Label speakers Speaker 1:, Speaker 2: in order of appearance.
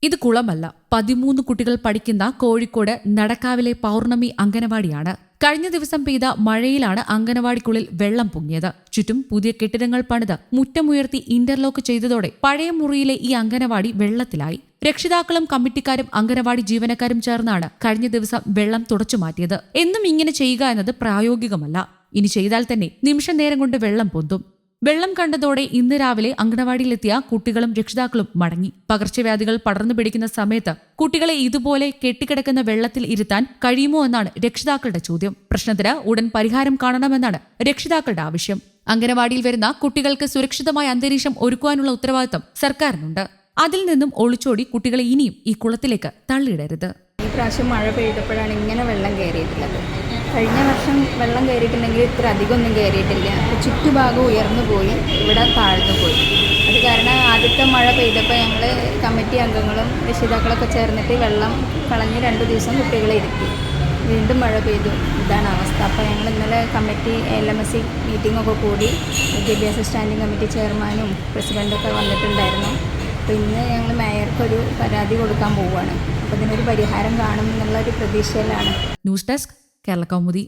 Speaker 1: ഇത് കുളമല്ല, 13 കുട്ടികൾ പഠിക്കുന്ന കോഴിക്കോട് നടക്കാവിലെ പൗർണമി അങ്കനവാടിയാണ്. കഴിഞ്ഞ ദിവസം പെയ്ത മഴയിലാണ് അങ്കനവാടിക്കുള്ളിൽ വെള്ളം പൊങ്ങിയത്. ചുറ്റും പുതിയ കെട്ടിടങ്ങൾ പണിത് മുറ്റമുയർത്തി ഇന്റർലോക്ക് ചെയ്തതോടെ പഴയ മുറിയിലെ ഈ അങ്കനവാടി വെള്ളത്തിലായി. രക്ഷിതാക്കളും കമ്മിറ്റിക്കാരും അങ്കനവാടി ജീവനക്കാരും ചേർന്നാണ് കഴിഞ്ഞ ദിവസം വെള്ളം തുടച്ചുമാറ്റിയത്. എന്നും ഇങ്ങനെ ചെയ്യുക എന്നത് പ്രായോഗികമല്ല. ഇനി ചെയ്താൽ തന്നെ നിമിഷ നേരം കൊണ്ട് വെള്ളം പൊന്തും. വെള്ളം കണ്ടതോടെ ഇന്ന് രാവിലെ അങ്കണവാടിയിലെത്തിയ കുട്ടികളും രക്ഷിതാക്കളും മടങ്ങി. പകർച്ചവ്യാധികൾ പടർന്നു പിടിക്കുന്ന സമയത്ത് കുട്ടികളെ ഇതുപോലെ കെട്ടിക്കിടക്കുന്ന വെള്ളത്തിൽ ഇരുത്താൻ കഴിയുമോ എന്നാണ് രക്ഷിതാക്കളുടെ ചോദ്യം. പ്രശ്നത്തിന് ഉടൻ പരിഹാരം കാണണമെന്നാണ് രക്ഷിതാക്കളുടെ ആവശ്യം. അങ്കണവാടിയിൽ വരുന്ന കുട്ടികൾക്ക് സുരക്ഷിതമായ അന്തരീക്ഷം ഒരുക്കുവാനുള്ള ഉത്തരവാദിത്തം സർക്കാരിനുണ്ട്. അതിൽ നിന്നും ഒളിച്ചോടി കുട്ടികളെ ഇനിയും ഈ കുളത്തിലേക്ക് തള്ളിയിടരുത്.
Speaker 2: ഈ പ്രാവശ്യം മഴ പെയ്തപ്പോഴാണ് ഇങ്ങനെ വെള്ളം കയറിയിട്ടുള്ളത്. കഴിഞ്ഞ വർഷം വെള്ളം കയറിയിട്ടുണ്ടെങ്കിൽ ഇത്ര അധികം ഒന്നും കയറിയിട്ടില്ല. ചുറ്റുഭാഗം ഉയർന്നു പോയി, ഇവിടെ താഴ്ന്നു പോയി. അത് കാരണം ആദ്യത്തെ മഴ പെയ്തപ്പോൾ ഞങ്ങൾ കമ്മിറ്റി അംഗങ്ങളും രക്ഷിതാക്കളൊക്കെ ചേർന്നിട്ട് വെള്ളം കളഞ്ഞ് 2 ദിവസം കുട്ടികളെ ഇരുത്തി. വീണ്ടും മഴ പെയ്തു. ഇതാണ് അവസ്ഥ. അപ്പോൾ ഞങ്ങൾ ഇന്നലെ കമ്മിറ്റി LMSC മീറ്റിങ്ങൊക്കെ കൂടി വിദ്യാഭ്യാസ സ്റ്റാൻഡിംഗ് കമ്മിറ്റി ചെയർമാനും പ്രസിഡൻ്റൊക്കെ വന്നിട്ടുണ്ടായിരുന്നു. അപ്പോൾ ഇന്ന് ഞങ്ങൾ മേയർക്കൊരു പരാതി കൊടുക്കാൻ പോവുകയാണ്. അപ്പോൾ ഇതിനൊരു പരിഹാരം കാണുമെന്നുള്ളൊരു പ്രതീക്ഷയിലാണ്.
Speaker 1: News desk Kerala Kaumudi.